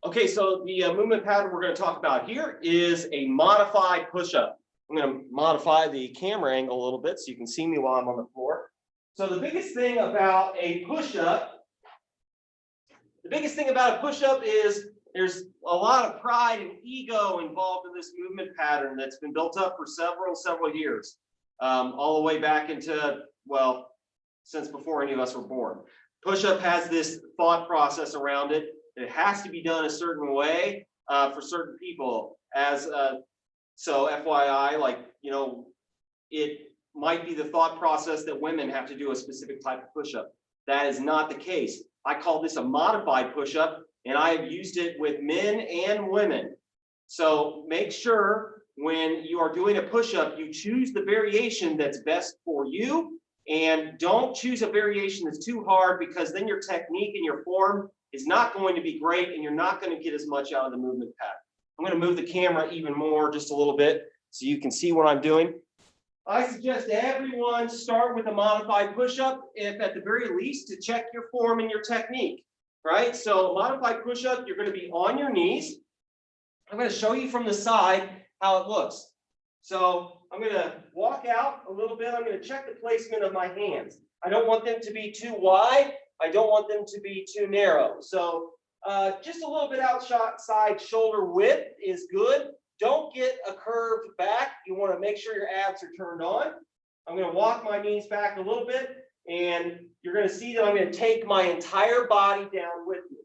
Okay, so the movement pattern we're going to talk about here is a modified push-up. I'm going to modify the camera angle a little bit so you can see me while I'm on the floor. So the biggest thing about a push-up is there's a lot of pride and ego involved in this movement pattern that's been built up for several years, all the way back into, well, since before any of us were born. Push-up has this thought process around it. It has to be done a certain way for certain people. So FYI, like, you know, it might be the thought process that women have to do a specific type of push-up. That is not the case. I call this a modified push-up, and I have used it with men and women. So make sure when you are doing a push-up, you choose the variation that's best for you, and don't choose a variation that's too hard, because then your technique and your form is not going to be great, and you're not going to get as much out of the movement pattern. I'm going to move the camera even more, just a little bit, so you can see what I'm doing. I suggest everyone start with a modified push-up, if at the very least, to check your form and your technique, right? So a modified push-up, you're going to be on your knees. I'm going to show you from the side how it looks. So I'm going to walk out a little bit. I'm going to check the placement of my hands. I don't want them to be too wide. I don't want them to be too narrow. So just a little bit outside shoulder width is good. Don't get a curved back. You want to make sure your abs are turned on. I'm going to walk my knees back a little bit, and you're going to see that I'm going to take my entire body down with me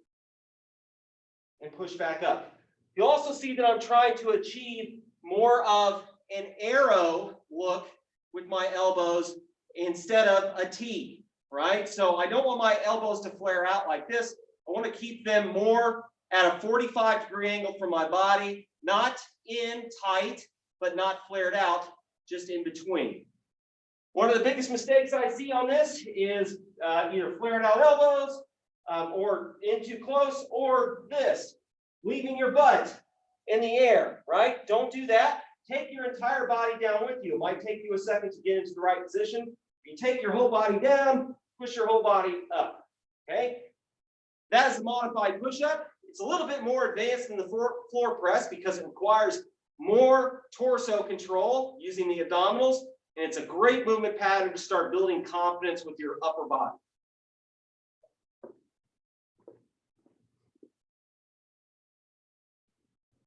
and push back up. You'll also see that I'm trying to achieve more of an arrow look with my elbows instead of a T, right? So I don't want my elbows to flare out like this. I want to keep them more at a 45-degree angle from my body, not in tight, but not flared out, just in between. One of the biggest mistakes I see on this is either flared out elbows or in too close, or this, leaving your butt in the air, right? Don't do that. Take your entire body down with you. It might take you a second to get into the right position. You take your whole body down, push your whole body up, okay? That is a modified push-up. It's a little bit more advanced than the floor press because it requires more torso control using the abdominals, and it's a great movement pattern to start building confidence with your upper body.